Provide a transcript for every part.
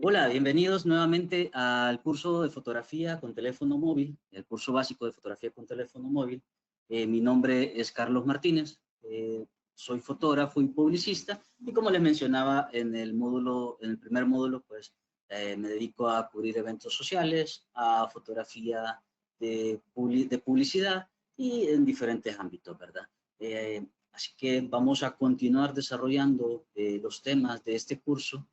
Hola, bienvenidos nuevamente al curso de fotografía con teléfono móvil, el curso básico de fotografía con teléfono móvil. Mi nombre es Carlos Martínez, soy fotógrafo y publicista y como les mencionaba en el módulo, en el primer módulo, pues me dedico a cubrir eventos sociales, a fotografía de publicidad y en diferentes ámbitos, ¿verdad? Así que vamos a continuar desarrollando los temas de este curso.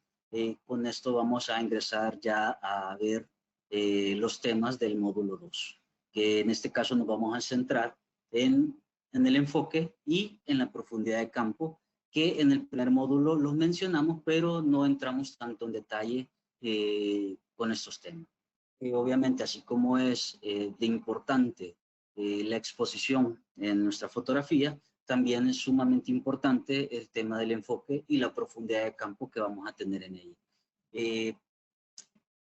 Con esto vamos a ingresar ya a ver los temas del módulo 2, que en este caso nos vamos a centrar en el enfoque y en la profundidad de campo, que en el primer módulo los mencionamos, pero no entramos tanto en detalle con estos temas. Obviamente, así como es de importante la exposición en nuestra fotografía, también es sumamente importante el tema del enfoque y la profundidad de campo que vamos a tener en ella.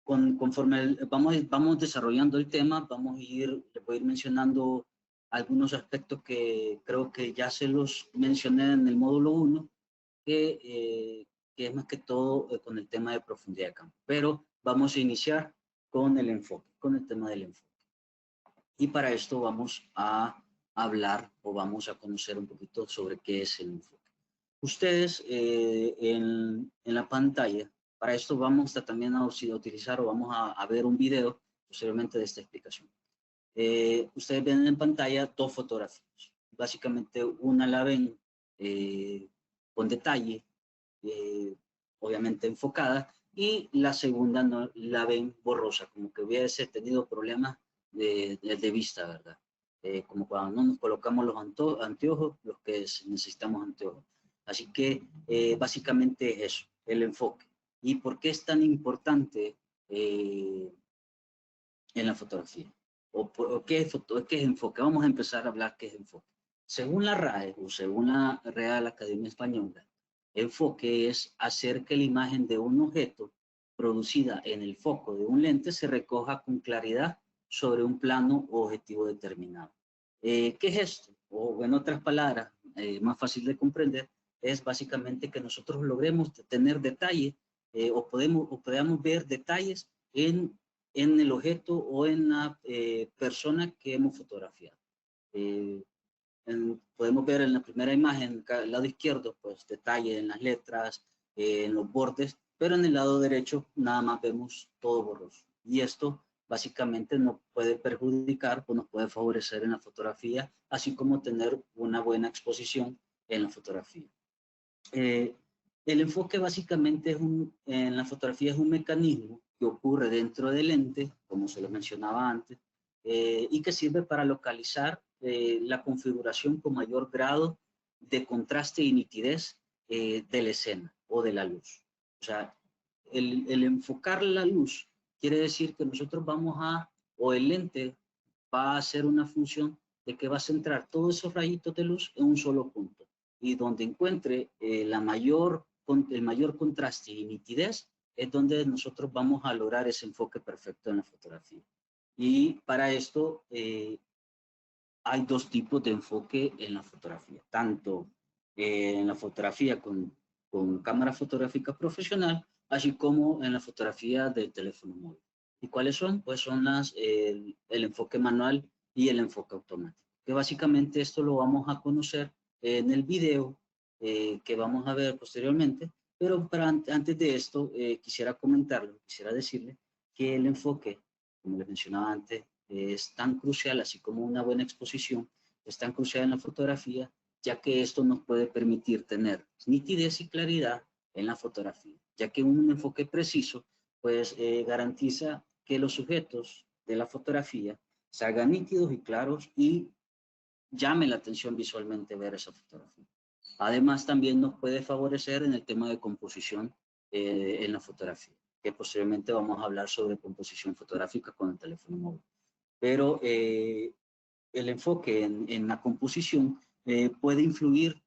Conforme vamos desarrollando el tema, les voy a ir mencionando algunos aspectos que creo que ya se los mencioné en el módulo 1, que es más que todo con el tema de profundidad de campo. Pero vamos a iniciar con el enfoque, con el tema del enfoque. Y para esto vamos a hablar o vamos a conocer un poquito sobre qué es el enfoque. Ustedes en la pantalla, para esto vamos a también a utilizar o vamos a ver un video posteriormente de esta explicación. Ustedes ven en pantalla dos fotografías. Básicamente una la ven con detalle, obviamente enfocada, y la segunda no, la ven borrosa, como que hubiese tenido problemas de vista, ¿verdad? Como cuando no nos colocamos los anteojos, los que necesitamos anteojos. Así que básicamente es eso, el enfoque. ¿Y por qué es tan importante en la fotografía? ¿O qué es enfoque? Vamos a empezar a hablar qué es enfoque. Según la RAE o según la Real Academia Española, enfoque es hacer que la imagen de un objeto producida en el foco de un lente se recoja con claridad sobre un plano o objetivo determinado. ¿Qué es esto? O en otras palabras, más fácil de comprender, es básicamente que nosotros logremos tener detalle o podamos ver detalles en el objeto o en la persona que hemos fotografiado. Eh, podemos ver en la primera imagen, al lado izquierdo, pues detalle en las letras, en los bordes, pero en el lado derecho nada más vemos todo borroso. Y esto básicamente nos puede perjudicar o nos puede favorecer en la fotografía, así como tener una buena exposición en la fotografía. Eh, el enfoque básicamente en la fotografía es un mecanismo que ocurre dentro del lente, como se lo mencionaba antes, y que sirve para localizar la configuración con mayor grado de contraste y nitidez de la escena o de la luz. O sea, el enfocar la luz quiere decir que nosotros o el lente va a hacer una función de que va a centrar todos esos rayitos de luz en un solo punto y donde encuentre el mayor contraste y nitidez es donde nosotros vamos a lograr ese enfoque perfecto en la fotografía. Y para esto hay dos tipos de enfoque en la fotografía, tanto en la fotografía con cámara fotográfica profesional, así como en la fotografía del teléfono móvil. ¿Y cuáles son? Pues son el enfoque manual y el enfoque automático, que básicamente esto lo vamos a conocer en el video que vamos a ver posteriormente, pero antes de esto quisiera comentarlo, quisiera decirle que el enfoque, como les mencionaba antes, es tan crucial, así como una buena exposición, es tan crucial en la fotografía, ya que esto nos puede permitir tener nitidez y claridad en la fotografía, ya que un enfoque preciso pues garantiza que los sujetos de la fotografía salgan nítidos y claros y llame la atención visualmente ver esa fotografía. Además, también nos puede favorecer en el tema de composición en la fotografía, que posteriormente vamos a hablar sobre composición fotográfica con el teléfono móvil. Pero el enfoque en la composición puede influir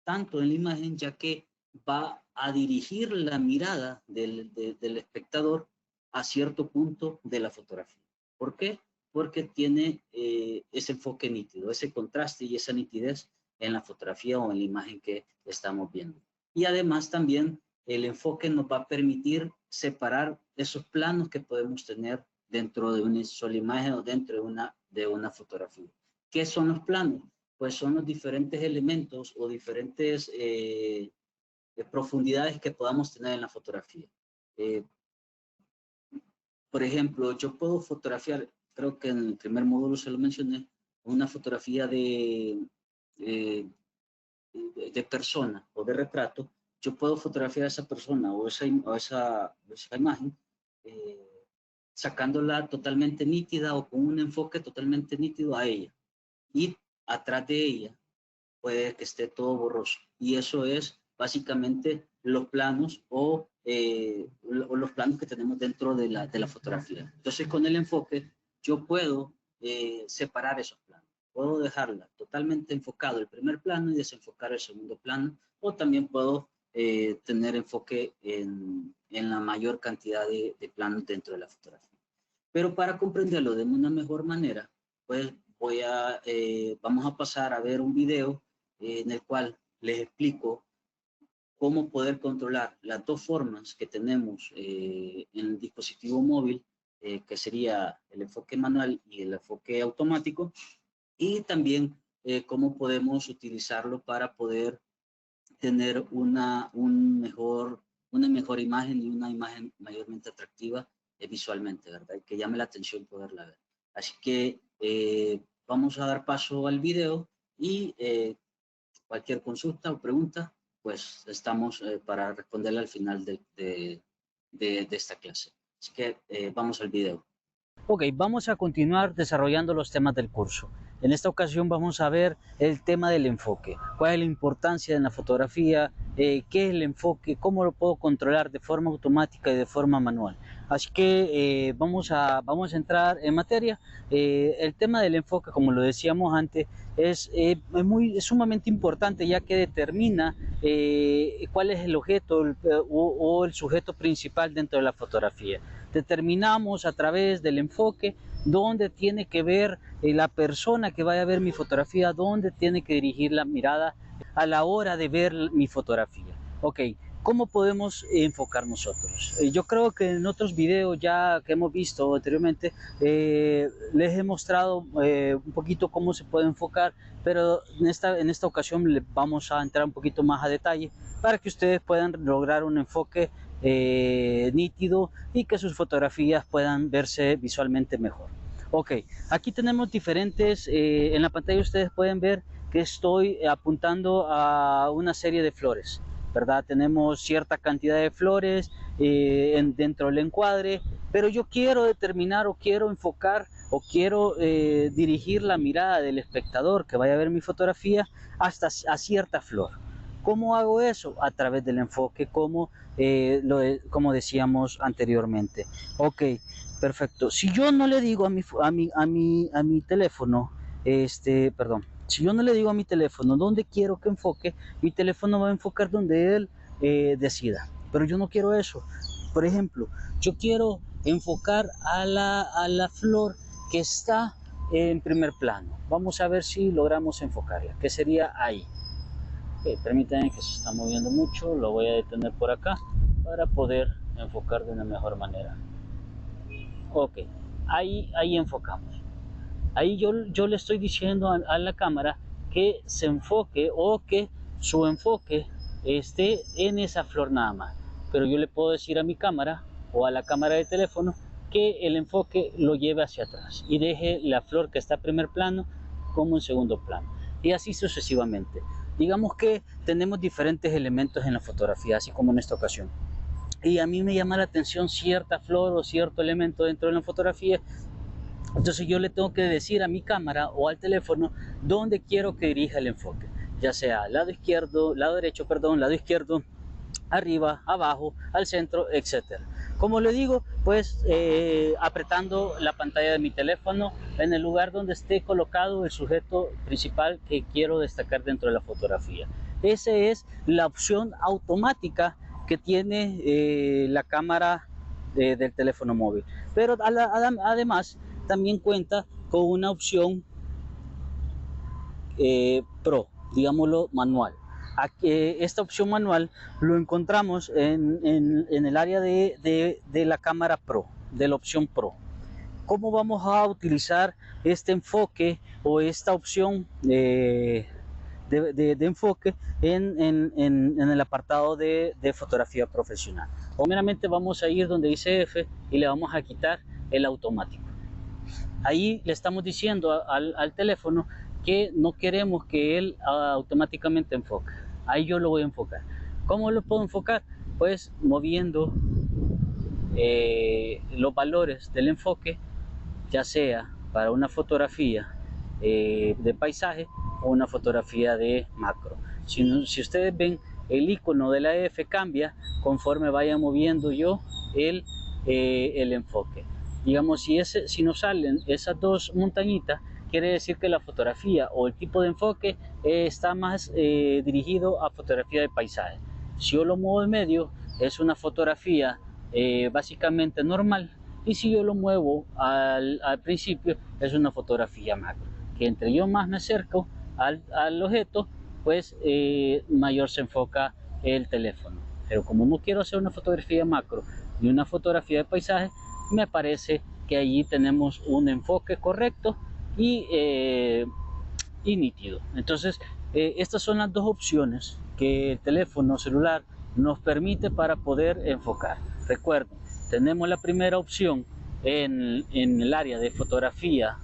tanto en la imagen, ya que va a dirigir la mirada del espectador a cierto punto de la fotografía. ¿Por qué? Porque tiene ese enfoque nítido, ese contraste y esa nitidez en la fotografía o en la imagen que estamos viendo. Y además también el enfoque nos va a permitir separar esos planos que podemos tener dentro de una sola imagen o dentro de una fotografía. ¿Qué son los planos? Pues son los diferentes elementos o diferentes profundidades que podamos tener en la fotografía. Por ejemplo, yo puedo fotografiar, creo que en el primer módulo se lo mencioné, una fotografía de persona o de retrato. Yo puedo fotografiar a esa persona o esa imagen sacándola totalmente nítida o con un enfoque totalmente nítido a ella. Y atrás de ella puede que esté todo borroso. Y eso es básicamente los planos o los planos que tenemos dentro de la fotografía. Entonces, con el enfoque, yo puedo separar esos planos. Puedo dejarla totalmente enfocado el primer plano y desenfocar el segundo plano, o también puedo tener enfoque en la mayor cantidad de planos dentro de la fotografía. Pero para comprenderlo de una mejor manera, pues vamos a pasar a ver un video en el cual les explico cómo poder controlar las dos formas que tenemos en el dispositivo móvil, que sería el enfoque manual y el enfoque automático, y también cómo podemos utilizarlo para poder tener una mejor imagen y una imagen mayormente atractiva visualmente, ¿verdad? Y que llame la atención poderla ver. Así que vamos a dar paso al video y cualquier consulta o pregunta, pues estamos para responderla al final de esta clase. Así que vamos al video. Ok, vamos a continuar desarrollando los temas del curso. En esta ocasión vamos a ver el tema del enfoque. ¿Cuál es la importancia en la fotografía? ¿Qué es el enfoque? ¿Cómo lo puedo controlar de forma automática y de forma manual? Así que vamos a entrar en materia. El tema del enfoque, como lo decíamos antes, es sumamente importante, ya que determina cuál es el objeto o el sujeto principal dentro de la fotografía. Determinamos a través del enfoque dónde tiene que ver la persona que vaya a ver mi fotografía, dónde tiene que dirigir la mirada a la hora de ver mi fotografía. Ok, ¿cómo podemos enfocar nosotros? Yo creo que en otros videos ya que hemos visto anteriormente les he mostrado un poquito cómo se puede enfocar, pero en esta ocasión vamos a entrar un poquito más a detalle para que ustedes puedan lograr un enfoque nítido y que sus fotografías puedan verse visualmente mejor. Ok, aquí tenemos diferentes, en la pantalla ustedes pueden ver que estoy apuntando a una serie de flores, ¿verdad? Tenemos cierta cantidad de flores dentro del encuadre, pero yo quiero determinar o quiero enfocar o quiero dirigir la mirada del espectador que vaya a ver mi fotografía hasta a cierta flor. ¿Cómo hago eso? A través del enfoque, como decíamos anteriormente. Ok, perfecto. Si yo no le digo a mi teléfono, si yo no le digo a mi teléfono dónde quiero que enfoque, mi teléfono va a enfocar donde él decida. Pero yo no quiero eso. Por ejemplo, yo quiero enfocar a la flor que está en primer plano. Vamos a ver si logramos enfocarla, que sería ahí. Okay, permítanme que se está moviendo mucho, lo voy a detener por acá para poder enfocar de una mejor manera. Ok, ahí enfocamos. Ahí yo le estoy diciendo a la cámara que se enfoque o que su enfoque esté en esa flor nada más. Pero yo le puedo decir a mi cámara o a la cámara de teléfono que el enfoque lo lleve hacia atrás y deje la flor que está en primer plano como en segundo plano. Y así sucesivamente. Digamos que tenemos diferentes elementos en la fotografía, así como en esta ocasión. Y a mí me llama la atención cierta flor o cierto elemento dentro de la fotografía. Entonces yo le tengo que decir a mi cámara o al teléfono dónde quiero que dirija el enfoque. Ya sea lado derecho, lado izquierdo, arriba, abajo, al centro, etc. Como le digo, pues apretando la pantalla de mi teléfono en el lugar donde esté colocado el sujeto principal que quiero destacar dentro de la fotografía. Esa es la opción automática que tiene la cámara del teléfono móvil. Pero además también cuenta con una opción Pro, digámoslo manual. Esta opción manual lo encontramos en el área de la cámara Pro, de la opción Pro. ¿Cómo vamos a utilizar este enfoque o esta opción de enfoque en el apartado de fotografía profesional? Primeramente vamos a ir donde dice F y le vamos a quitar el automático. Ahí le estamos diciendo al teléfono que no queremos que él automáticamente enfoque. Ahí yo lo voy a enfocar. ¿Cómo lo puedo enfocar? Pues moviendo los valores del enfoque, ya sea para una fotografía de paisaje o una fotografía de macro. Si ustedes ven, el icono de la F cambia conforme vaya moviendo yo el enfoque. Digamos, si nos salen esas dos montañitas, quiere decir que la fotografía o el tipo de enfoque está más dirigido a fotografía de paisaje. Si yo lo muevo en medio, es una fotografía básicamente normal, y si yo lo muevo al principio, es una fotografía macro, que entre yo más me acerco al objeto, pues mayor se enfoca el teléfono. Pero como no quiero hacer una fotografía macro ni una fotografía de paisaje, me parece que allí tenemos un enfoque correcto y nítido. Entonces, estas son las dos opciones que el teléfono celular nos permite para poder enfocar. Recuerden, tenemos la primera opción en el área de fotografía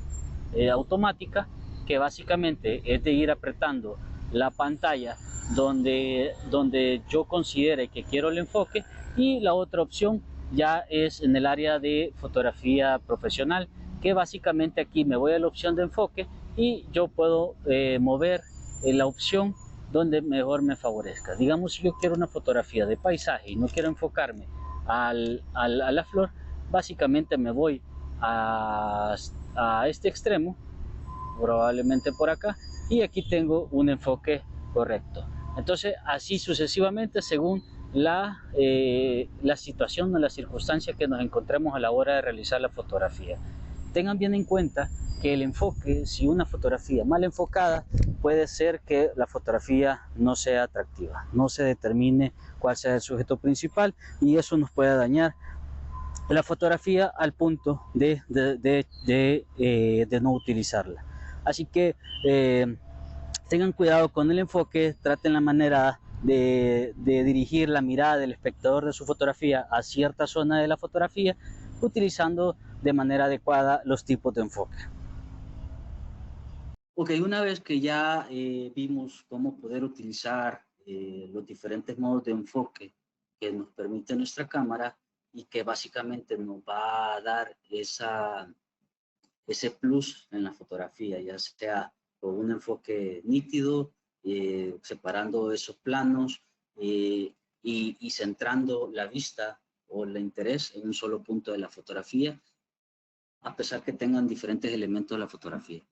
automática, que básicamente es de ir apretando la pantalla donde yo considere que quiero el enfoque, y la otra opción ya es en el área de fotografía profesional, que básicamente aquí me voy a la opción de enfoque y yo puedo mover la opción donde mejor me favorezca. Digamos, si yo quiero una fotografía de paisaje y no quiero enfocarme a la flor, básicamente me voy a este extremo, probablemente por acá, y aquí tengo un enfoque correcto. Entonces, así sucesivamente según la situación o la circunstancia que nos encontremos a la hora de realizar la fotografía. Tengan bien en cuenta que el enfoque, si una fotografía mal enfocada, puede ser que la fotografía no sea atractiva, no se determine cuál sea el sujeto principal, y eso nos puede dañar la fotografía al punto de no utilizarla. Así que tengan cuidado con el enfoque, traten la manera de dirigir la mirada del espectador de su fotografía a cierta zona de la fotografía, utilizando de manera adecuada los tipos de enfoque. Ok, una vez que ya vimos cómo poder utilizar los diferentes modos de enfoque que nos permite nuestra cámara y que básicamente nos va a dar ese plus en la fotografía, ya sea con un enfoque nítido, separando esos planos y centrando la vista o el interés en un solo punto de la fotografía, a pesar que tengan diferentes elementos de la fotografía.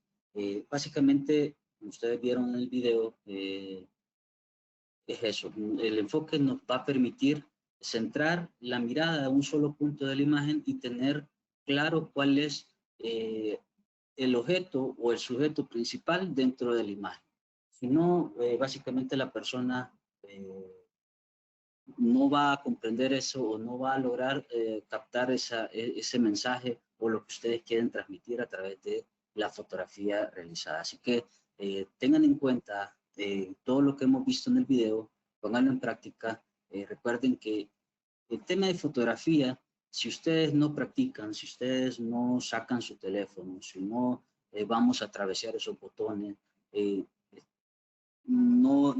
Básicamente, como ustedes vieron en el video, es eso. El enfoque nos va a permitir centrar la mirada a un solo punto de la imagen y tener claro cuál es el objeto o el sujeto principal dentro de la imagen. Si no, básicamente la persona no va a comprender eso o no va a lograr captar ese mensaje o lo que ustedes quieren transmitir a través de la fotografía realizada. Así que tengan en cuenta todo lo que hemos visto en el video, pónganlo en práctica. Recuerden que el tema de fotografía, si ustedes no practican, si ustedes no sacan su teléfono, si no vamos a atravesar esos botones, no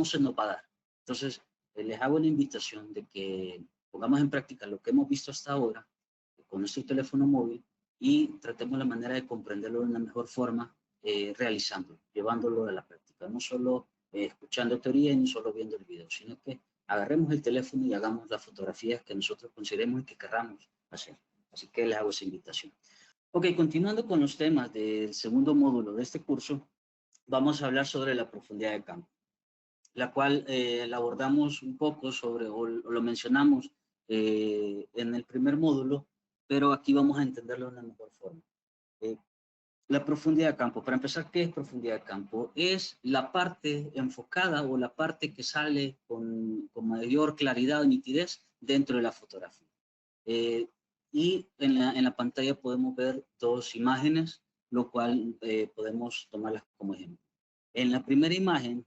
se nos va a dar. Entonces, les hago la invitación de que pongamos en práctica lo que hemos visto hasta ahora con nuestro teléfono móvil y tratemos la manera de comprenderlo de una mejor forma realizándolo, llevándolo a la práctica, no solo escuchando teoría y no solo viendo el video, sino que agarremos el teléfono y hagamos las fotografías que nosotros consideremos y que querramos hacer. Así que les hago esa invitación. Ok, continuando con los temas del segundo módulo de este curso, vamos a hablar sobre la profundidad de campo, la cual la abordamos un poco o lo mencionamos en el primer módulo, pero aquí vamos a entenderlo de una mejor forma. La profundidad de campo. Para empezar, ¿qué es profundidad de campo? Es la parte enfocada o la parte que sale con mayor claridad o nitidez dentro de la fotografía. Y en la pantalla podemos ver dos imágenes, lo cual podemos tomarlas como ejemplo. En la primera imagen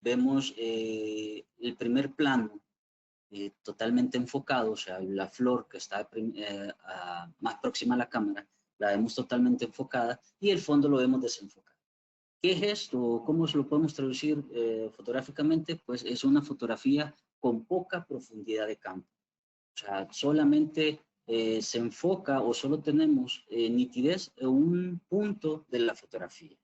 vemos el primer plano totalmente enfocado, o sea, la flor que está más próxima a la cámara, la vemos totalmente enfocada y el fondo lo vemos desenfocado. ¿Qué es esto? ¿Cómo se lo podemos traducir fotográficamente? Pues es una fotografía con poca profundidad de campo. O sea, solamente se enfoca o solo tenemos nitidez en un punto de la fotografía.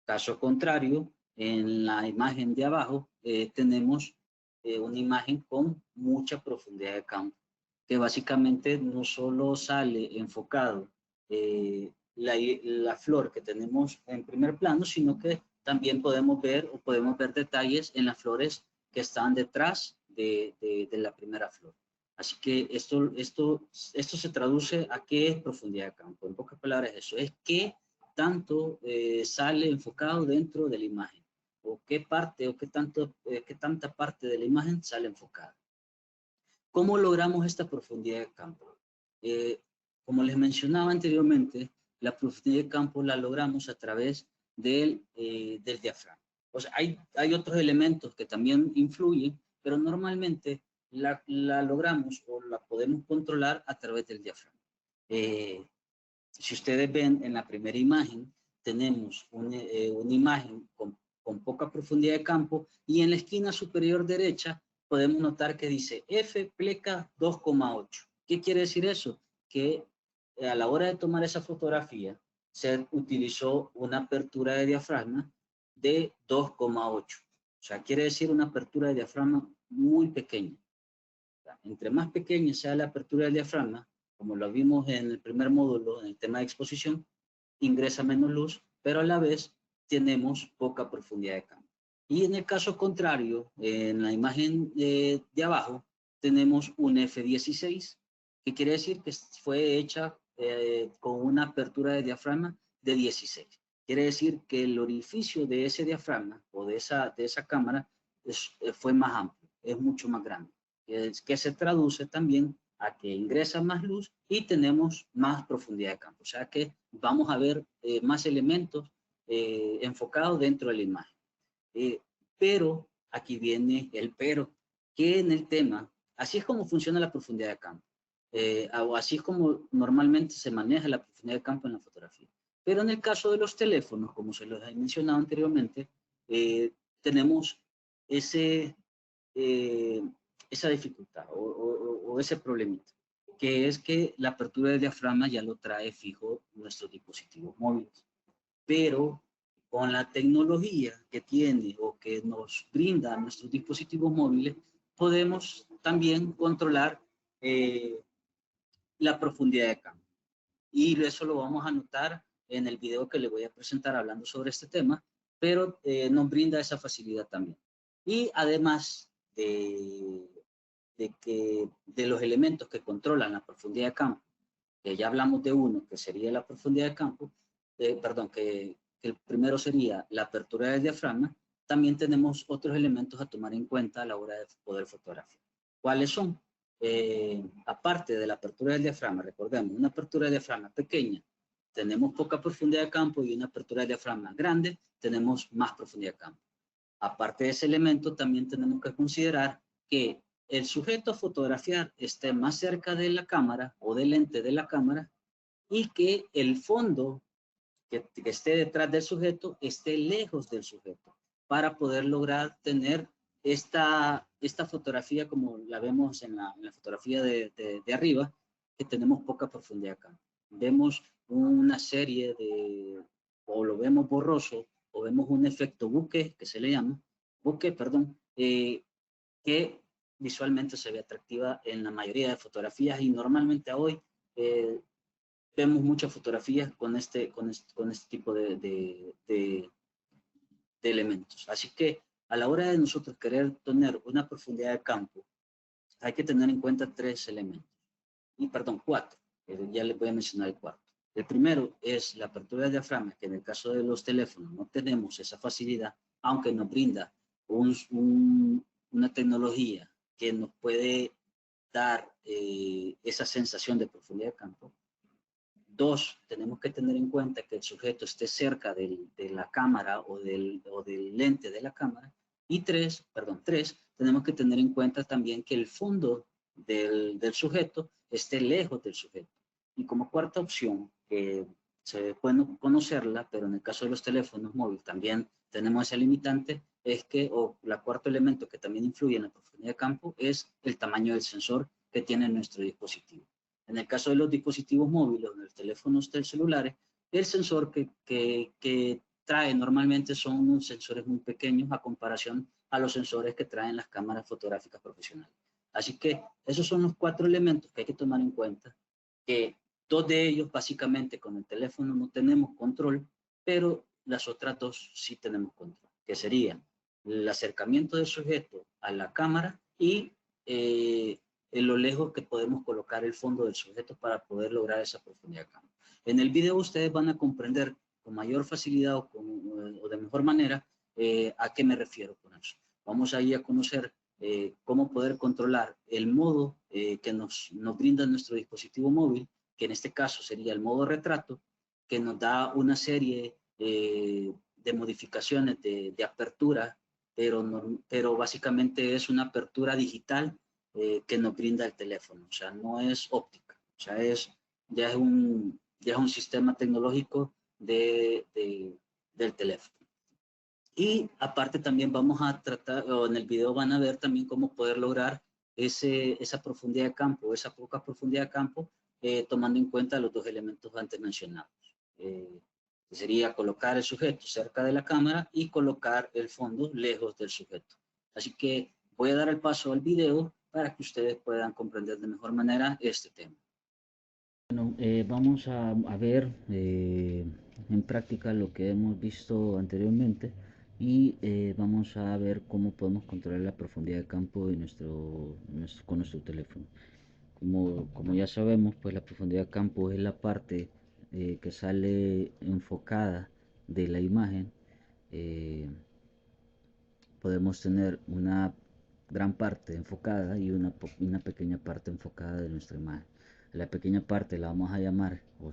Caso contrario, en la imagen de abajo tenemos una imagen con mucha profundidad de campo, que básicamente no solo sale enfocado la flor que tenemos en primer plano, sino que también podemos ver detalles en las flores que están detrás de la primera flor. Así que esto se traduce a qué es profundidad de campo. En pocas palabras, eso es que tanto sale enfocado dentro de la imagen, o qué parte o qué tanta parte de la imagen sale enfocada. ¿Cómo logramos esta profundidad de campo? Como les mencionaba anteriormente, la profundidad de campo la logramos a través del diafragma. O sea, hay otros elementos que también influyen, pero normalmente la logramos o la podemos controlar a través del diafragma. Si ustedes ven en la primera imagen, tenemos una imagen con poca profundidad de campo y en la esquina superior derecha podemos notar que dice F pleca 2,8. ¿Qué quiere decir eso? Que a la hora de tomar esa fotografía se utilizó una apertura de diafragma de 2,8. O sea, quiere decir una apertura de diafragma muy pequeña. Entre más pequeña sea la apertura del diafragma, como lo vimos en el primer módulo, en el tema de exposición, ingresa menos luz, pero a la vez tenemos poca profundidad de campo. Y en el caso contrario, en la imagen de abajo, tenemos un F16, que quiere decir que fue hecha con una apertura de diafragma de 16. Quiere decir que el orificio de ese diafragma o de esa cámara fue más amplio, es mucho más grande, que se traduce también a que ingresa más luz y tenemos más profundidad de campo. O sea que vamos a ver más elementos enfocados dentro de la imagen. Pero aquí viene el pero, que en el tema, así es como funciona la profundidad de campo. O así es como normalmente se maneja la profundidad de campo en la fotografía. Pero en el caso de los teléfonos, como se los he mencionado anteriormente, tenemos ese, esa dificultad o ese problemita, que es que la apertura del diafragma ya lo trae fijo nuestros dispositivos móviles. Pero con la tecnología que tiene o que nos brinda nuestros dispositivos móviles, podemos también controlar la profundidad de campo. Y eso lo vamos a notar en el video que les voy a presentar hablando sobre este tema, pero nos brinda esa facilidad también. Y además de los elementos que controlan la profundidad de campo, que ya hablamos de uno, que sería la profundidad de campo, que el primero sería la apertura del diafragma, también tenemos otros elementos a tomar en cuenta a la hora de poder fotografiar. ¿Cuáles son? Aparte de la apertura del diafragma, recordemos, una apertura de diafragma pequeña, tenemos poca profundidad de campo, y una apertura de diafragma grande, tenemos más profundidad de campo. Aparte de ese elemento, también tenemos que considerar que el sujeto a fotografiar esté más cerca de la cámara o del lente de la cámara y que el fondo que esté detrás del sujeto esté lejos del sujeto para poder lograr tener esta fotografía como la vemos en la fotografía de arriba, que tenemos poca profundidad acá. Vemos una serie o lo vemos borroso, o vemos un efecto buque, que se le llama, que visualmente se ve atractiva en la mayoría de fotografías y normalmente hoy vemos muchas fotografías con este tipo de elementos. Así que a la hora de nosotros querer tener una profundidad de campo, hay que tener en cuenta cuatro. Ya les voy a mencionar el cuarto. El primero es la apertura del diafragma, que en el caso de los teléfonos no tenemos esa facilidad, aunque nos brinda una tecnología que nos puede dar esa sensación de profundidad de campo. Dos, tenemos que tener en cuenta que el sujeto esté cerca de la cámara o del lente de la cámara. Y tres, tenemos que tener en cuenta también que el fondo del sujeto esté lejos del sujeto. Y como cuarta opción, que se puede conocerla, pero en el caso de los teléfonos móviles también tenemos ese limitante, es que, o la cuarto elemento que también influye en la profundidad de campo, es el tamaño del sensor que tiene nuestro dispositivo. En el caso de los dispositivos móviles, de los teléfonos celulares, el sensor que trae normalmente son unos sensores muy pequeños a comparación a los sensores que traen las cámaras fotográficas profesionales. Así que esos son los cuatro elementos que hay que tomar en cuenta, que dos de ellos básicamente con el teléfono no tenemos control, pero las otras dos sí tenemos control, que serían el acercamiento del sujeto a la cámara y en lo lejos que podemos colocar el fondo del sujeto para poder lograr esa profundidad de campo. En el video ustedes van a comprender con mayor facilidad o de mejor manera a qué me refiero con eso. Vamos ahí a conocer cómo poder controlar el modo que nos brinda nuestro dispositivo móvil, que en este caso sería el modo retrato, que nos da una serie de modificaciones de apertura, pero básicamente es una apertura digital que nos brinda el teléfono, o sea, no es óptica, o sea, ya es un sistema tecnológico del teléfono. Y aparte también vamos a tratar, o en el video van a ver también cómo poder lograr esa profundidad de campo, esa poca profundidad de campo, tomando en cuenta los dos elementos antes mencionados. Sería colocar el sujeto cerca de la cámara y colocar el fondo lejos del sujeto. Así que voy a dar el paso al video para que ustedes puedan comprender de mejor manera este tema. Bueno, vamos a ver en práctica lo que hemos visto anteriormente y vamos a ver cómo podemos controlar la profundidad de campo de con nuestro teléfono. Como ya sabemos, pues la profundidad de campo es la parte que sale enfocada de la imagen. Eh, Podemos tener una gran parte enfocada y una pequeña parte enfocada de nuestra imagen. La pequeña parte la vamos a llamar o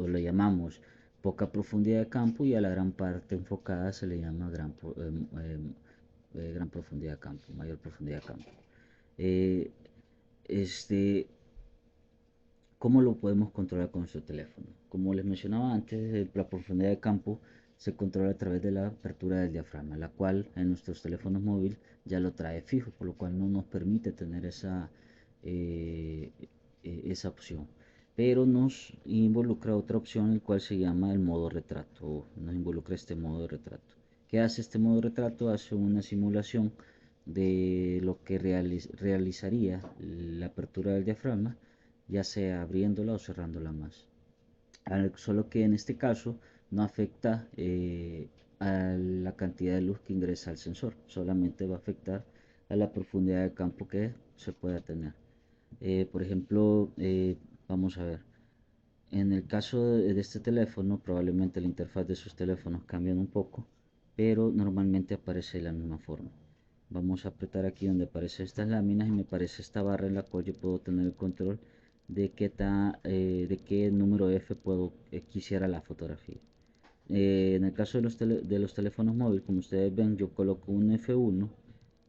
le llamamos poca profundidad de campo, y a la gran parte enfocada se le llama gran profundidad de campo, mayor profundidad de campo. Eh, este, ¿Cómo lo podemos controlar con nuestro teléfono? Como les mencionaba antes, la profundidad de campo se controla a través de la apertura del diafragma, la cual en nuestros teléfonos móviles ya lo trae fijo, por lo cual no nos permite tener esa opción. Pero nos involucra otra opción, el cual se llama el modo retrato. Nos involucra este modo de retrato. ¿Qué hace este modo de retrato? Hace una simulación de lo que realizaría la apertura del diafragma, ya sea abriéndola o cerrándola más. Solo que en este caso no afecta a la cantidad de luz que ingresa al sensor, solamente va a afectar a la profundidad de campo que se pueda tener. Por ejemplo, vamos a ver, en el caso de este teléfono, probablemente la interfaz de sus teléfonos cambian un poco, pero normalmente aparece de la misma forma. Vamos a apretar aquí donde aparecen estas láminas y me aparece esta barra en la cual yo puedo tener el control de qué número F quisiera la fotografía. En el caso de los teléfonos móviles, como ustedes ven, yo coloco un F1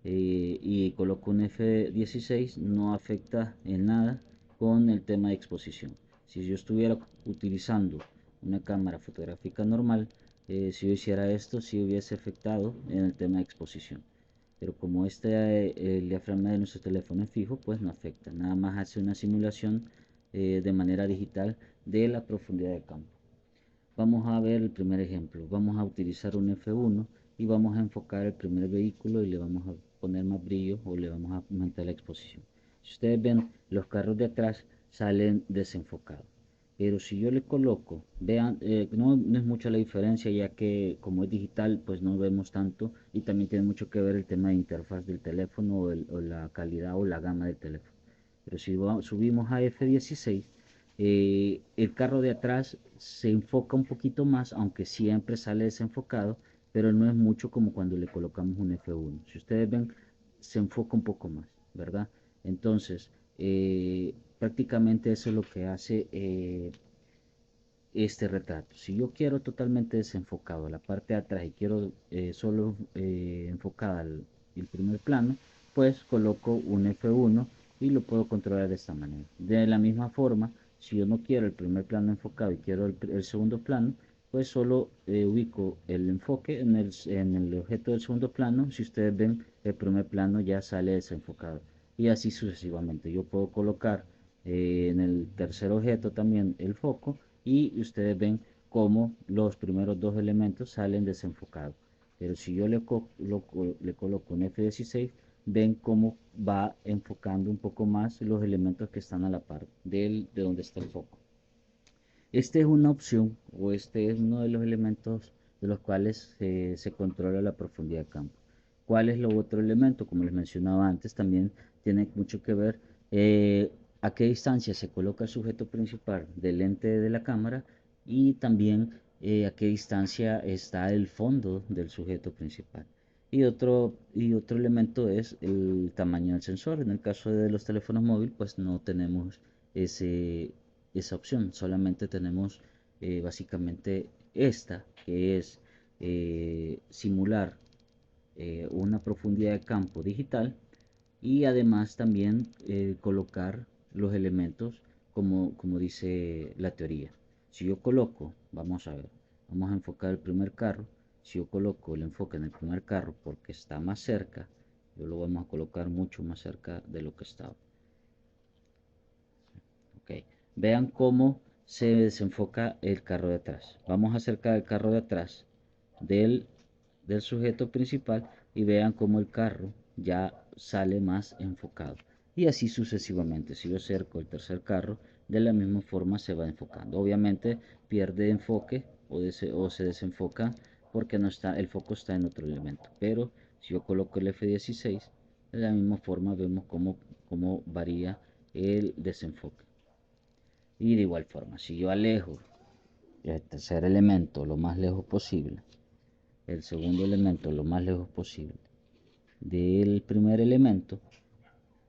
y coloco un F16, no afecta en nada con el tema de exposición. Si yo estuviera utilizando una cámara fotográfica normal, si yo hiciera esto, sí hubiese afectado en el tema de exposición. Pero como el diafragma de nuestro teléfono es fijo, pues no afecta. Nada más hace una simulación de manera digital de la profundidad de campo. Vamos a ver el primer ejemplo. Vamos a utilizar un F1 y vamos a enfocar el primer vehículo y le vamos a poner más brillo o le vamos a aumentar la exposición. Si ustedes ven, los carros de atrás salen desenfocados. Pero si yo le coloco, vean, no es mucha la diferencia, ya que como es digital, pues no vemos tanto, y también tiene mucho que ver el tema de interfaz del teléfono o la calidad o la gama del teléfono. Pero si subimos a F16, El carro de atrás se enfoca un poquito más, aunque siempre sale desenfocado, pero no es mucho como cuando le colocamos un F1. Si ustedes ven, se enfoca un poco más, ¿verdad? Entonces, prácticamente eso es lo que hace este retrato. Si yo quiero totalmente desenfocado la parte de atrás y quiero solo enfocada el primer plano, pues coloco un F1 y lo puedo controlar de esta manera. De la misma forma, si yo no quiero el primer plano enfocado y quiero el segundo plano, pues solo ubico el enfoque en el objeto del segundo plano. Si ustedes ven, el primer plano ya sale desenfocado y así sucesivamente. Yo puedo colocar en el tercer objeto también el foco y ustedes ven cómo los primeros dos elementos salen desenfocados. Pero si yo le coloco un F16, ven cómo va enfocando un poco más los elementos que están a la par de donde está el foco. Esta es una opción o este es uno de los elementos de los cuales se controla la profundidad de campo. ¿Cuál es lo otro elemento? Como les mencionaba antes, también tiene mucho que ver a qué distancia se coloca el sujeto principal del lente de la cámara y también a qué distancia está el fondo del sujeto principal. Y otro elemento es el tamaño del sensor. En el caso de los teléfonos móviles, pues no tenemos esa opción. Solamente tenemos básicamente esta, que es simular una profundidad de campo digital y además también colocar los elementos como dice la teoría. Si yo coloco, vamos a ver, vamos a enfocar el primer carro. Si yo coloco el enfoque en el primer carro porque está más cerca, yo lo vamos a colocar mucho más cerca de lo que estaba. Okay. Vean cómo se desenfoca el carro de atrás. Vamos a acercar el carro de atrás del, del sujeto principal y vean cómo el carro ya sale más enfocado. Y así sucesivamente. Si yo acerco el tercer carro, de la misma forma se va enfocando. Obviamente pierde enfoque o se desenfoca porque no está, el foco está en otro elemento. Pero si yo coloco el F16, de la misma forma vemos cómo varía el desenfoque. Y de igual forma, si yo alejo el tercer elemento lo más lejos posible, el segundo elemento lo más lejos posible del primer elemento,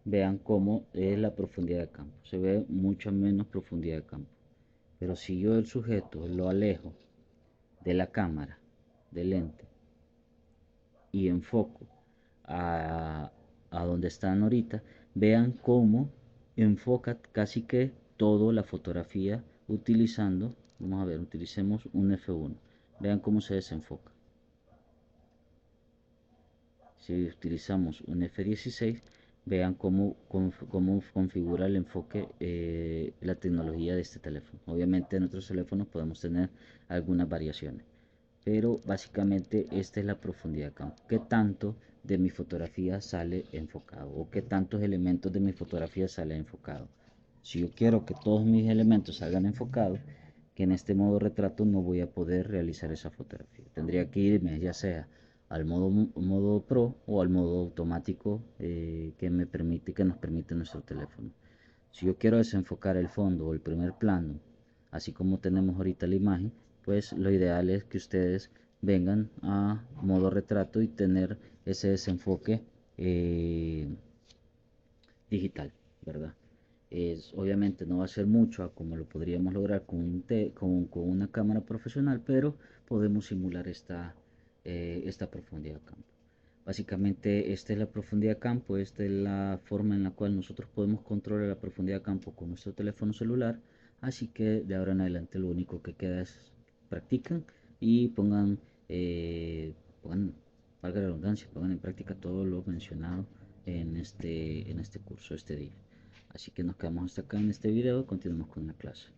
vean cómo es la profundidad de campo. Se ve mucha menos profundidad de campo. Pero si yo el sujeto lo alejo de la cámara, del lente, y enfoco a donde están ahorita, vean cómo enfoca casi que toda la fotografía utilizando, vamos a ver, utilicemos un F1, vean cómo se desenfoca. Si utilizamos un F16, vean cómo configura el enfoque la tecnología de este teléfono. Obviamente en otros teléfonos podemos tener algunas variaciones, pero básicamente esta es la profundidad de campo. ¿Qué tanto de mi fotografía sale enfocado? ¿O qué tantos elementos de mi fotografía sale enfocado? Si yo quiero que todos mis elementos salgan enfocados, que en este modo retrato no voy a poder realizar esa fotografía. Tendría que irme ya sea al modo Pro o al modo automático que nos permite nuestro teléfono. Si yo quiero desenfocar el fondo o el primer plano, así como tenemos ahorita la imagen, pues lo ideal es que ustedes vengan a modo retrato y tener ese desenfoque digital, ¿verdad? Obviamente no va a ser mucho a como lo podríamos lograr con una cámara profesional, pero podemos simular esta profundidad de campo. Básicamente esta es la profundidad de campo, esta es la forma en la cual nosotros podemos controlar la profundidad de campo con nuestro teléfono celular, así que de ahora en adelante lo único que queda es practican y pongan, valga la redundancia, pongan en práctica todo lo mencionado en este curso, este día. Así que nos quedamos hasta acá en este video y continuamos con la clase.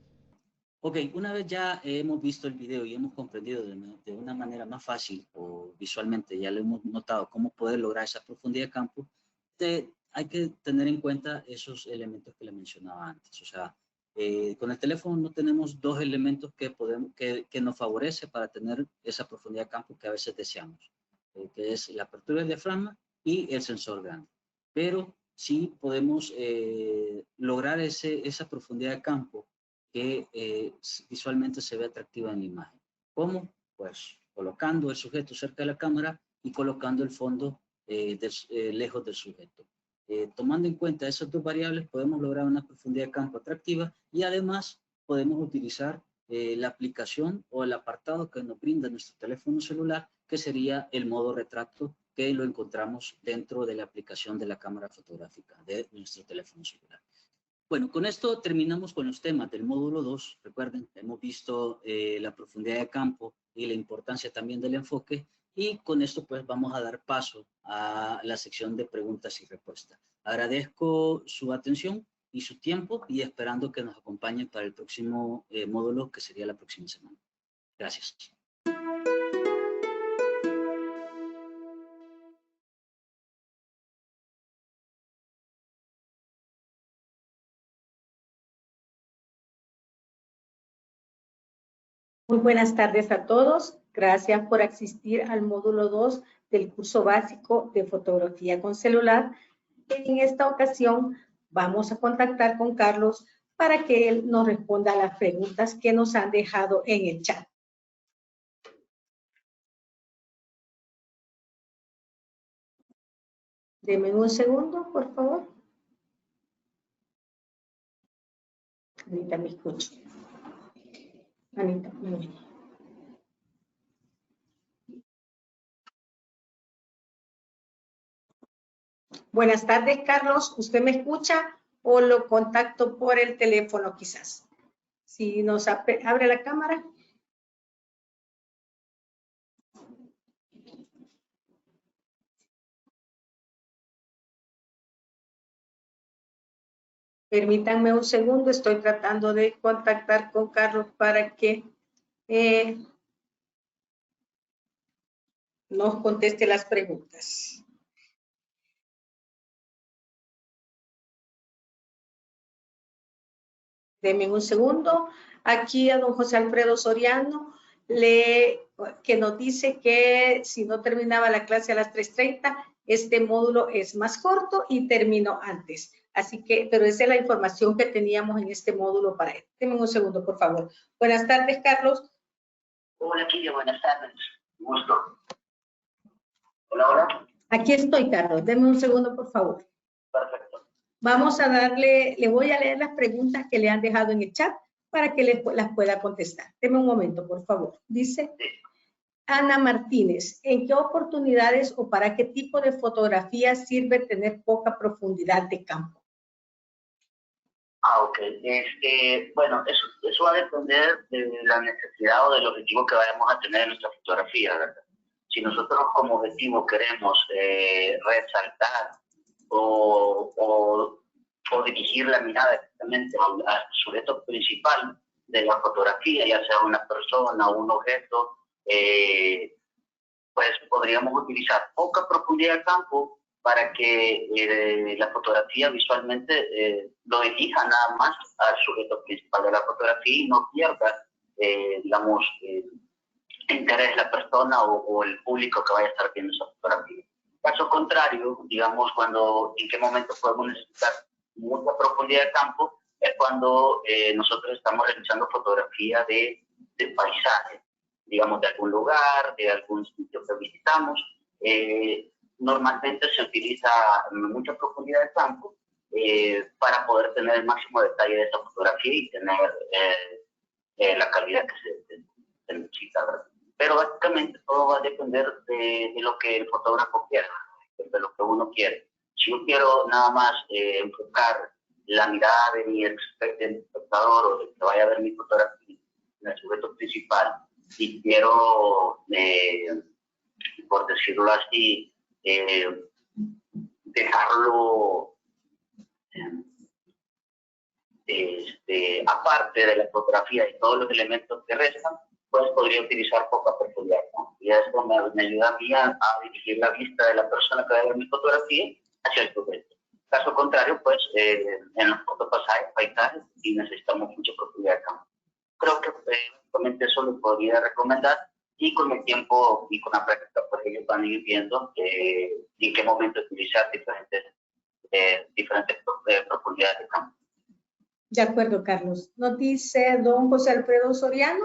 Ok, una vez ya hemos visto el video y hemos comprendido de una manera más fácil o visualmente, ya lo hemos notado cómo poder lograr esa profundidad de campo, hay que tener en cuenta esos elementos que le mencionaba antes. O sea, con el teléfono no tenemos dos elementos que nos favorece para tener esa profundidad de campo que a veces deseamos, que es la apertura del diafragma y el sensor grande. Pero sí podemos lograr esa profundidad de campo que visualmente se ve atractiva en la imagen. ¿Cómo? Pues colocando el sujeto cerca de la cámara y colocando el fondo lejos del sujeto. Tomando en cuenta esas dos variables, podemos lograr una profundidad de campo atractiva y además podemos utilizar la aplicación o el apartado que nos brinda nuestro teléfono celular, que sería el modo retrato, que lo encontramos dentro de la aplicación de la cámara fotográfica de nuestro teléfono celular. Bueno, con esto terminamos con los temas del módulo 2. Recuerden, hemos visto la profundidad de campo y la importancia también del enfoque, y con esto pues vamos a dar paso a la sección de preguntas y respuestas. Agradezco su atención y su tiempo, y esperando que nos acompañen para el próximo módulo, que sería la próxima semana. Gracias. Muy buenas tardes a todos. Gracias por asistir al módulo 2 del curso básico de fotografía con celular. En esta ocasión vamos a contactar con Carlos para que él nos responda a las preguntas que nos han dejado en el chat. Deme un segundo, por favor. Anita, me escucha. Anita, me oye. Buenas tardes, Carlos. ¿Usted me escucha o lo contacto por el teléfono quizás? Si nos abre la cámara. Permítanme un segundo, estoy tratando de contactar con Carlos para que nos conteste las preguntas. Denme un segundo. Aquí a don José Alfredo Soriano, que nos dice que si no terminaba la clase a las 3:30, este módulo es más corto y terminó antes. Así que, pero esa es la información que teníamos en este módulo para él. Denme un segundo, por favor. Buenas tardes, Carlos. Hola, Kiria, buenas tardes. Gusto. Hola, hola. Aquí estoy, Carlos. Denme un segundo, por favor. Perfecto. Vamos a darle, le voy a leer las preguntas que le han dejado en el chat para que las pueda contestar. Deme un momento, por favor. Dice Ana Martínez, ¿en qué oportunidades o para qué tipo de fotografía sirve tener poca profundidad de campo? Ok. Bueno, eso va a depender de la necesidad o del objetivo que vayamos a tener en nuestra fotografía, ¿verdad? Si nosotros como objetivo queremos resaltar o dirigir la mirada exactamente al sujeto principal de la fotografía, ya sea una persona o un objeto, pues podríamos utilizar poca profundidad de campo para que la fotografía visualmente lo dirija nada más al sujeto principal de la fotografía y no pierda, digamos, interés la persona o el público que vaya a estar viendo esa fotografía. Caso contrario, digamos, en qué momento podemos necesitar mucha profundidad de campo, es cuando nosotros estamos realizando fotografía de paisaje, digamos, de algún lugar, de algún sitio que visitamos. Normalmente se utiliza mucha profundidad de campo para poder tener el máximo detalle de esa fotografía y tener la calidad que se necesita, ¿verdad? Pero básicamente todo va a depender de lo que el fotógrafo quiera, de lo que uno quiere. Si yo quiero nada más enfocar la mirada de mi espectador o de que vaya a ver mi fotografía en el sujeto principal y quiero, por decirlo así, dejarlo aparte de la fotografía y todos los elementos que restan, pues podría utilizar poca profundidad, ¿no? Y eso me ayuda a mí a dirigir la vista de la persona que va a ver mi fotografía hacia el sujeto. Caso contrario, pues en los paisajes sí necesitamos mucha profundidad de campo. Creo que básicamente eso lo podría recomendar, y con el tiempo y con la práctica, pues ellos van a ir viendo en qué momento utilizar diferentes profundidades de campo. De acuerdo, Carlos. Nos dice don José Alfredo Soriano,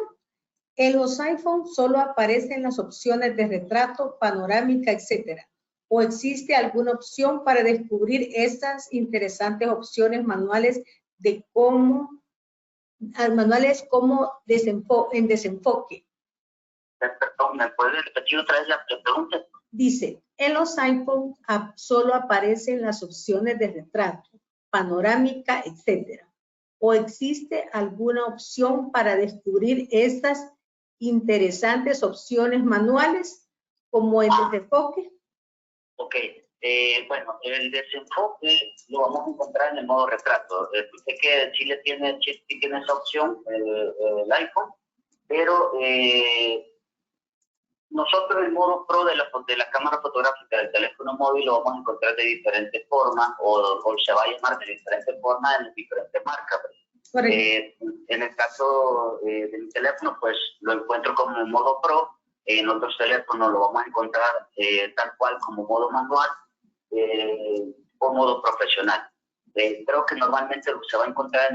en los iPhone solo aparecen las opciones de retrato, panorámica, etcétera. ¿O existe alguna opción para descubrir estas interesantes opciones manuales de cómo, en desenfoque? Perdón, ¿me puede repetir otra vez la pregunta? Dice, en los iPhone solo aparecen las opciones de retrato, panorámica, etcétera. ¿O existe alguna opción para descubrir estas interesantes opciones manuales como el desenfoque? Ok, bueno, el desenfoque lo vamos a encontrar en el modo retrato. Sé que Chile tiene esa opción, el iPhone, pero nosotros el modo Pro de la cámara fotográfica del teléfono móvil lo vamos a encontrar de diferentes formas o se va a llamar de diferentes formas en diferentes marcas. En el caso de mi teléfono, pues lo encuentro como en modo Pro. En otros teléfonos lo vamos a encontrar tal cual como modo manual o modo profesional. Creo que normalmente se va a encontrar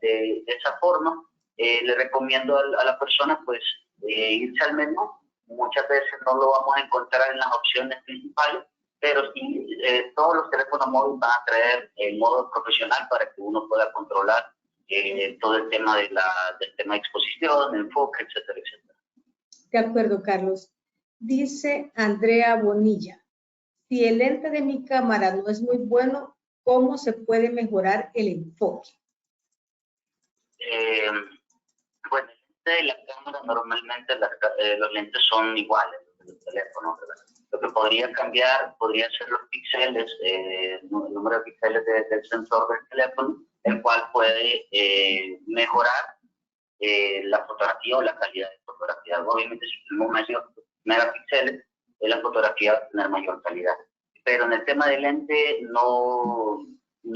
de esa forma. Le recomiendo a la persona pues irse al menú. Muchas veces no lo vamos a encontrar en las opciones principales, pero sí todos los teléfonos móviles van a traer el modo profesional para que uno pueda controlar todo el tema del tema de exposición, enfoque, etcétera, etcétera. De acuerdo, Carlos. Dice Andrea Bonilla, si el lente de mi cámara no es muy bueno, ¿cómo se puede mejorar el enfoque? Bueno, el lente de la cámara normalmente los lentes son iguales en el teléfono, ¿verdad? Lo que podría cambiar podría ser los píxeles, el número de píxeles del sensor del teléfono, el cual puede mejorar la fotografía o la calidad de fotografía. Obviamente, si tenemos mayor megapíxeles, la fotografía va a tener mayor calidad. Pero en el tema del lente no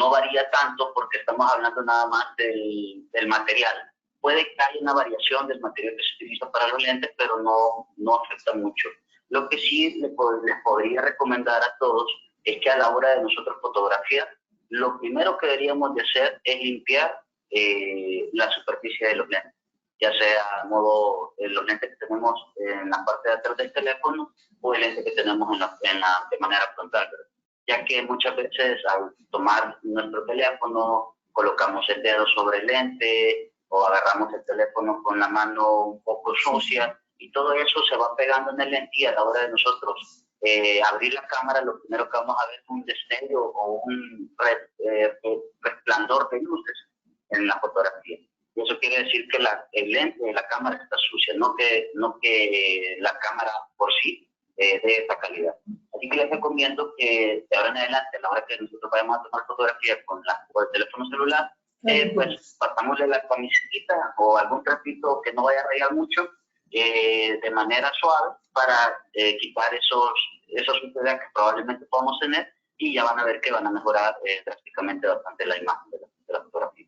varía tanto porque estamos hablando nada más del material. Puede que haya una variación del material que se utiliza para los lentes, pero no afecta mucho. Lo que sí les podría recomendar a todos es que a la hora de nosotros fotografiar, lo primero que deberíamos de hacer es limpiar la superficie de los lentes, ya sea los lentes que tenemos en la parte de atrás del teléfono o el lente que tenemos de manera frontal, ¿verdad? Ya que muchas veces al tomar nuestro teléfono colocamos el dedo sobre el lente o agarramos el teléfono con la mano un poco sucia y todo eso se va pegando en el lente y a la hora de nosotros abrir la cámara, lo primero que vamos a ver es un destello o un resplandor de luces en la fotografía. Y eso quiere decir que el lente de la cámara está sucia, no que la cámara por sí de esa calidad. Así que les recomiendo que de ahora en adelante, a la hora que nosotros vayamos a tomar fotografía con el teléfono celular, pues pasámosle la camiseta o algún trapito que no vaya a rayar mucho de manera suave para quitar esos suciedades que probablemente podamos tener y ya van a ver que van a mejorar drásticamente bastante la imagen de la fotografía.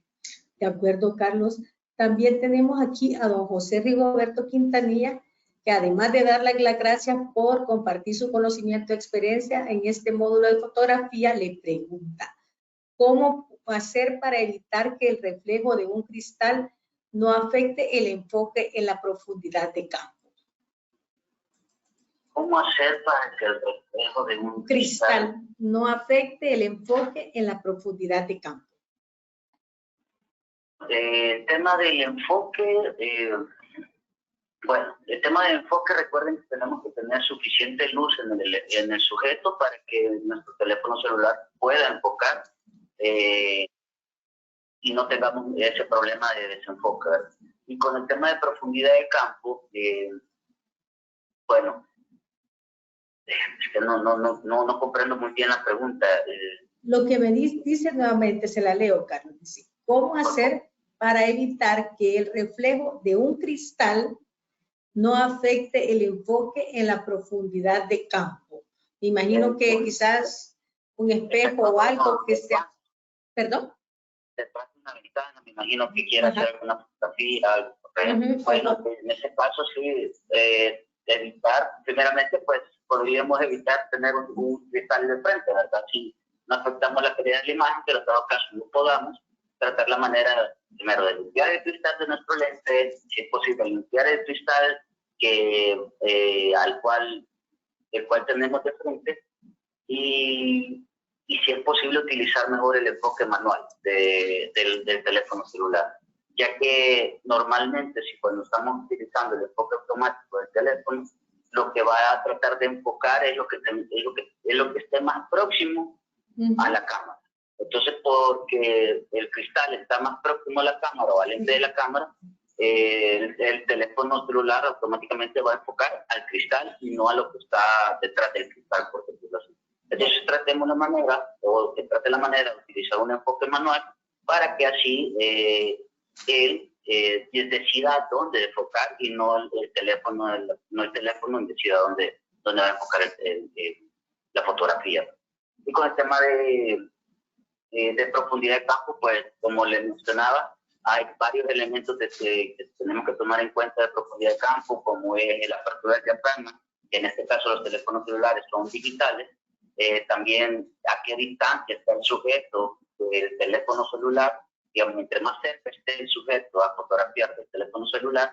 De acuerdo, Carlos. También tenemos aquí a don José Rigoberto Quintanilla, que además de darle las gracias por compartir su conocimiento y experiencia en este módulo de fotografía, le pregunta, ¿cómo hacer para evitar que el reflejo de un cristal no afecte el enfoque en la profundidad de campo? ¿Cómo hacer para que el reflejo de un cristal no afecte el enfoque en la profundidad de campo? El tema del enfoque, bueno, el tema del enfoque, recuerden que tenemos que tener suficiente luz en el sujeto para que nuestro teléfono celular pueda enfocar y no tengamos ese problema de desenfoque. Y con el tema de profundidad de campo, bueno, es que no comprendo muy bien la pregunta. Lo que me dice nuevamente, se la leo, Carlos, dice, ¿cómo hacer para evitar que el reflejo de un cristal no afecte el enfoque en la profundidad de campo? Me imagino que quizás un espejo o algo que sea... ¿Perdón? Detrás de una ventana, me imagino que quiera hacer alguna fotografía, algo. Bueno, en ese caso sí, evitar, primeramente pues podríamos evitar tener un cristal de frente, ¿verdad? Si no afectamos la calidad de la imagen, pero en todo caso no podamos, tratar la manera, primero, de limpiar el cristal de nuestro lente, si es posible limpiar el cristal el cual tenemos de frente, y si es posible utilizar mejor el enfoque manual del teléfono celular, ya que normalmente si cuando estamos utilizando el enfoque automático del teléfono, lo que va a tratar de enfocar es lo que esté más próximo a la cámara. Entonces, porque el cristal está más próximo a la cámara o al lente de la cámara, el teléfono celular automáticamente va a enfocar al cristal y no a lo que está detrás del cristal, por decirlo así. Entonces, tratemos la manera, o que trate la manera de utilizar un enfoque manual para que así él decida dónde enfocar y no el teléfono decida dónde va a enfocar la fotografía. Y con el tema de profundidad de campo, pues como les mencionaba, hay varios elementos que tenemos que tomar en cuenta de profundidad de campo, como es la apertura del diafragma, que en este caso los teléfonos celulares son digitales. También a qué distancia está el sujeto del teléfono celular, digamos, entre más cerca esté el sujeto a fotografiar del teléfono celular,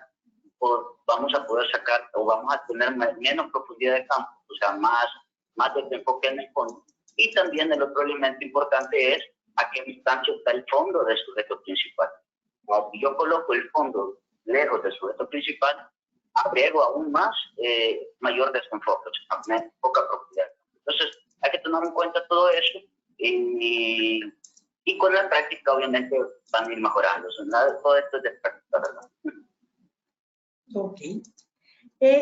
pues vamos a poder sacar o vamos a tener menos profundidad de campo, o sea, más desenfoque en el fondo. Y también el otro elemento importante es a qué distancia está el fondo del sujeto principal. Cuando yo coloco el fondo lejos del sujeto principal, agrego aún más mayor desenfoque, o sea, poca profundidad. Entonces, hay que tomar en cuenta todo eso y con la práctica, obviamente, van a ir mejorando. O sea, nada de todo esto es de práctica, ¿verdad? Ok.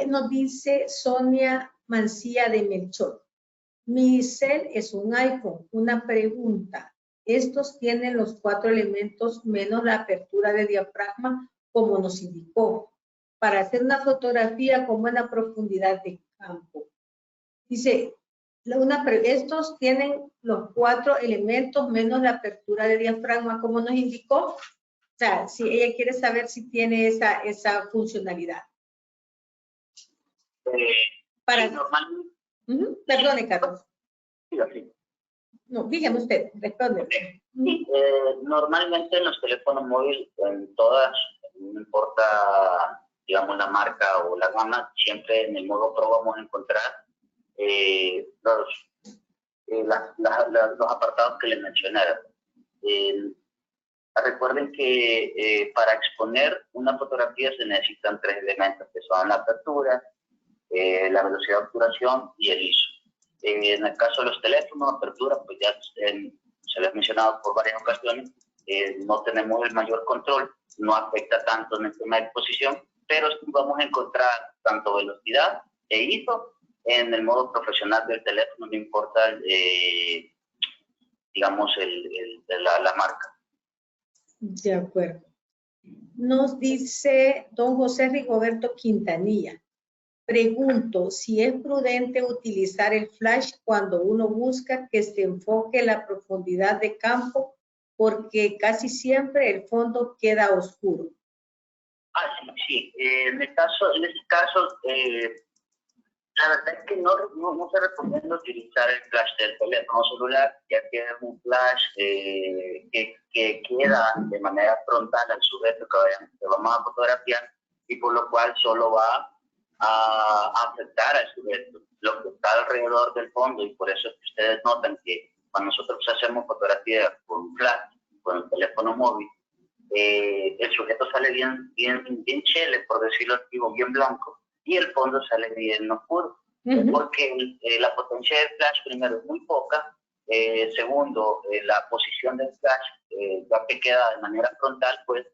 Nos dice Sonia Mancía de Melchor. Mi cel es un iPhone. Una pregunta. Estos tienen los 4 elementos menos la apertura de diafragma, como nos indicó, para hacer una fotografía con buena profundidad de campo. Dice, estos tienen los 4 elementos menos la apertura de diafragma, como nos indicó. O sea, si ella quiere saber si tiene esa funcionalidad. Para... Normalmente... Perdone, Carlos. Sí. No, dígame usted, responde. Sí, normalmente en los teléfonos móviles, en todas, no importa, digamos, la marca o la gama, siempre en el modo Pro vamos a encontrar los apartados que les mencioné. Recuerden que para exponer una fotografía se necesitan 3 elementos, que son la apertura, la velocidad de obturación y el ISO. En el caso de los teléfonos, apertura, pues ya se les ha mencionado por varias ocasiones, no tenemos el mayor control, no afecta tanto en el tema de exposición, pero sí vamos a encontrar tanto velocidad e ISO en el modo profesional del teléfono, no importa, digamos, la marca. De acuerdo. Nos dice don José Rigoberto Quintanilla. Pregunto si es prudente utilizar el flash cuando uno busca que se enfoque la profundidad de campo, porque casi siempre el fondo queda oscuro. Sí. En este caso, la verdad es que no se recomienda utilizar el flash del teléfono celular, ya que es un flash que queda de manera frontal al sujeto que vamos a fotografiar, y por lo cual solo va a afectar al sujeto, lo que está alrededor del fondo, y por eso es que ustedes notan que cuando nosotros hacemos fotografía con flash, con el teléfono móvil, el sujeto sale bien chele, por decirlo así, o bien blanco, y el fondo sale bien oscuro, porque la potencia del flash, primero, es muy poca, segundo, la posición del flash, ya que queda de manera frontal, pues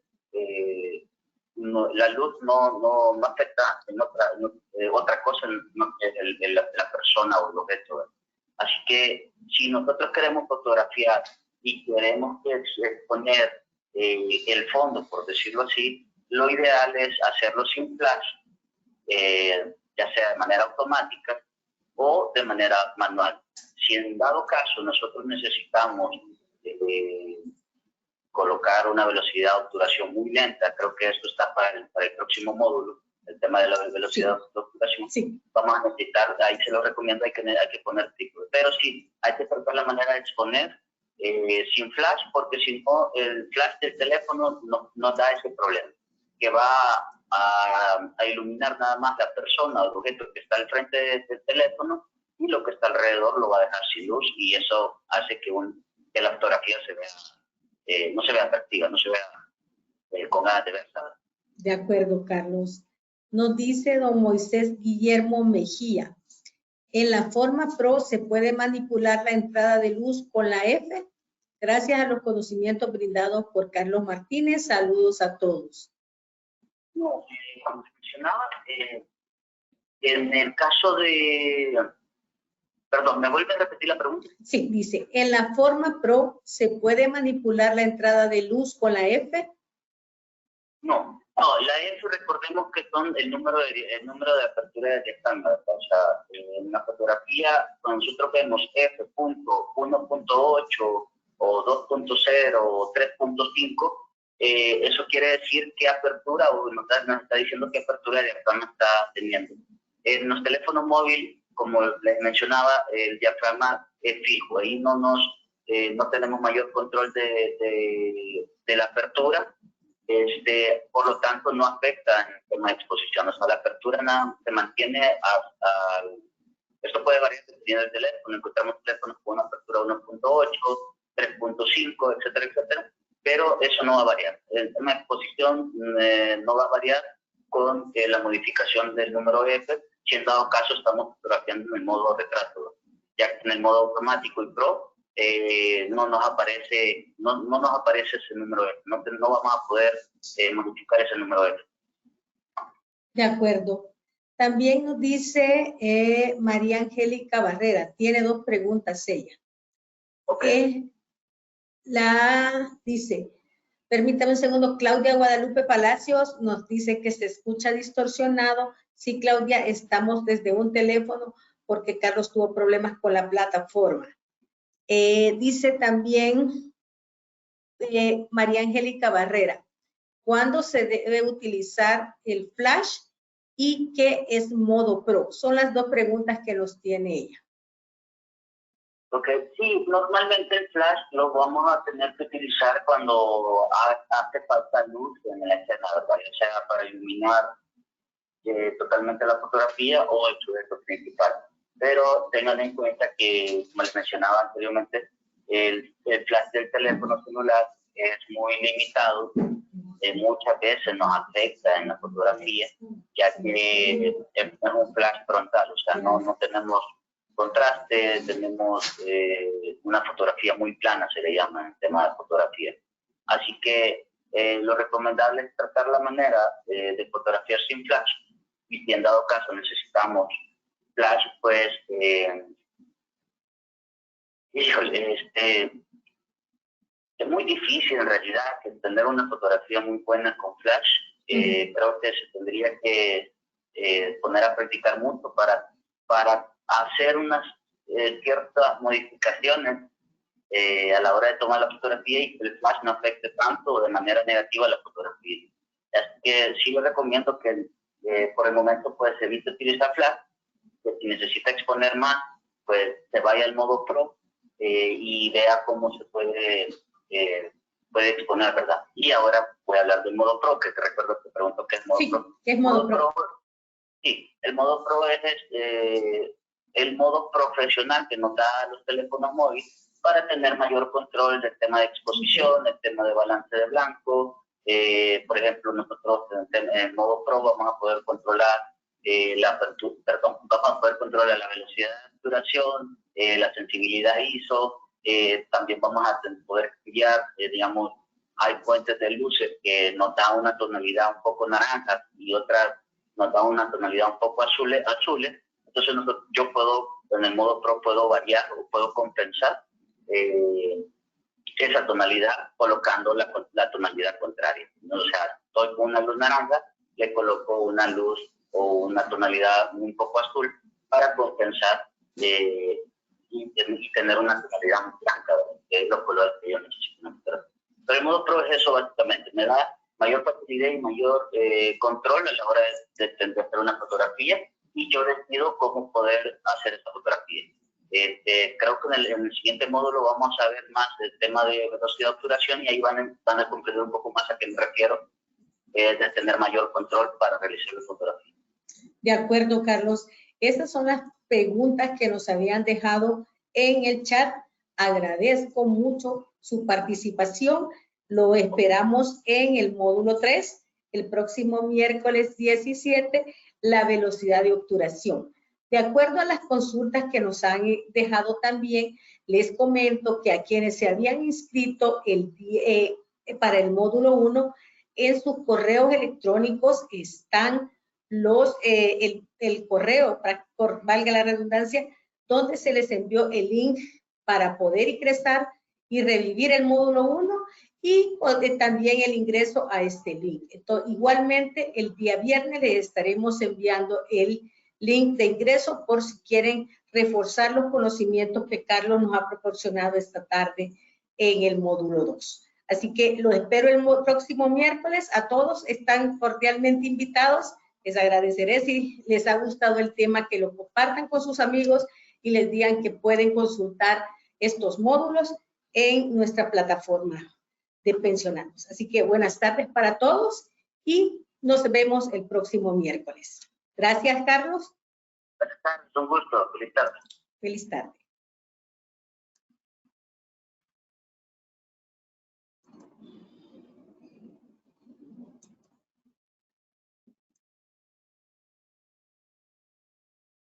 la luz no afecta en otra cosa en la persona o el objeto. Así que si nosotros queremos fotografiar y queremos exponer el fondo, por decirlo así, lo ideal es hacerlo sin flash, ya sea de manera automática o de manera manual. Si en dado caso nosotros necesitamos colocar una velocidad de obturación muy lenta, creo que esto está para el próximo módulo, el tema de la velocidad de obturación, vamos a necesitar, ahí se lo recomiendo, hay que poner trípode, pero sí, hay que tratar la manera de exponer sin flash, porque si no, el flash del teléfono no da ese problema, que va a iluminar nada más la persona o el objeto que está al frente del teléfono, y lo que está alrededor lo va a dejar sin luz, y eso hace que la fotografía se vea, no se vea atractiva, no se vea con ganas de verla. De acuerdo, Carlos. Nos dice don Moisés Guillermo Mejía, en la forma Pro se puede manipular la entrada de luz con la F. Gracias a los conocimientos brindados por Carlos Martínez. Saludos a todos. No, como se mencionaba, en el caso de... Perdón, ¿me vuelve a repetir la pregunta? Sí, dice, en la forma Pro se puede manipular la entrada de luz con la F. No, la F recordemos que son el número de apertura de estándar. O sea, en la fotografía, cuando nosotros vemos F.1.8 o 2.0 o 3.5, eso quiere decir qué apertura, o nos está diciendo qué apertura de diafragma está teniendo. En los teléfonos móviles, como les mencionaba, el diafragma es fijo. Ahí no tenemos mayor control de la apertura. Por lo tanto, no afecta en el tema de exposición. O sea, la apertura se mantiene esto puede variar dependiendo del teléfono. Encontramos teléfonos con una apertura 1.8, 3.5, etcétera, etcétera. Pero eso no va a variar. El tema de exposición no va a variar con la modificación del número F, si en dado caso estamos fotografiando en el modo retrato. Ya que en el modo automático y Pro, no nos aparece ese número F, no vamos a poder modificar ese número F. De acuerdo. También nos dice María Angélica Barrera, tiene dos preguntas ella. Okay. Dice, permítame un segundo, Claudia Guadalupe Palacios nos dice que se escucha distorsionado. Sí, Claudia, estamos desde un teléfono porque Carlos tuvo problemas con la plataforma. Dice también María Angélica Barrera, ¿cuándo se debe utilizar el flash y qué es modo Pro? Son las dos preguntas que nos tiene ella. Ok, sí, normalmente el flash lo vamos a tener que utilizar cuando hace falta luz en la escena, ¿verdad? Ya sea para iluminar totalmente la fotografía o el sujeto principal. Pero tengan en cuenta que, como les mencionaba anteriormente, el flash del teléfono celular es muy limitado. Muchas veces nos afecta en la fotografía, ya que es un flash frontal, o sea, no tenemos contraste, tenemos una fotografía muy plana, se le llama en el tema de fotografía. Así que lo recomendable es tratar la manera de fotografiar sin flash, y si en dado caso necesitamos flash, pues, es muy difícil en realidad tener una fotografía muy buena con flash. Creo que se tendría que poner a practicar mucho para hacer unas ciertas modificaciones a la hora de tomar la fotografía y que el flash no afecte tanto de manera negativa la fotografía. Así que sí les recomiendo que por el momento pues evite utilizar flash, que si necesita exponer más, pues se vaya al modo Pro y vea cómo se puede exponer, ¿verdad? Y ahora voy a hablar del modo Pro, que te recuerdo que pregunto qué es modo Pro. ¿Qué es modo Pro? Sí, el modo Pro es el modo profesional que nos da los teléfonos móviles para tener mayor control del tema de exposición, el tema de balance de blanco. Por ejemplo, nosotros en el modo Pro vamos a poder controlar vamos a poder controlar la velocidad de obturación, la sensibilidad ISO. También vamos a poder cambiar, digamos, hay fuentes de luces que nos dan una tonalidad un poco naranja y otras nos dan una tonalidad un poco azules. Entonces yo puedo, en el modo Pro, puedo variar o puedo compensar esa tonalidad colocando la tonalidad contraria, ¿no? O sea, estoy con una luz naranja, le coloco una luz o una tonalidad un poco azul para compensar y tener una tonalidad blanca, que es los colores que yo necesito. Pero el modo Pro es eso básicamente, me da mayor facilidad y mayor control a la hora de hacer una fotografía, y yo decido cómo poder hacer esa fotografía. Creo que en el siguiente módulo vamos a ver más del tema de velocidad de obturación y ahí van a comprender un poco más a qué me refiero, de tener mayor control para realizar la fotografía. De acuerdo, Carlos. Esas son las preguntas que nos habían dejado en el chat. Agradezco mucho su participación. Lo esperamos en el módulo 3, el próximo miércoles 17, la velocidad de obturación. De acuerdo a las consultas que nos han dejado también, les comento que a quienes se habían inscrito para el módulo 1, en sus correos electrónicos están el correo, valga la redundancia, donde se les envió el link para poder ingresar y revivir el módulo 1 y también el ingreso a este link. Entonces, igualmente, el día viernes les estaremos enviando el link de ingreso por si quieren reforzar los conocimientos que Carlos nos ha proporcionado esta tarde en el módulo 2. Así que los espero el próximo miércoles. A todos están cordialmente invitados. Les agradeceré si les ha gustado el tema, que lo compartan con sus amigos y les digan que pueden consultar estos módulos en nuestra plataforma de pensionados. Así que buenas tardes para todos y nos vemos el próximo miércoles. Gracias, Carlos. Buenas tardes, un gusto. Feliz tarde. Feliz tarde.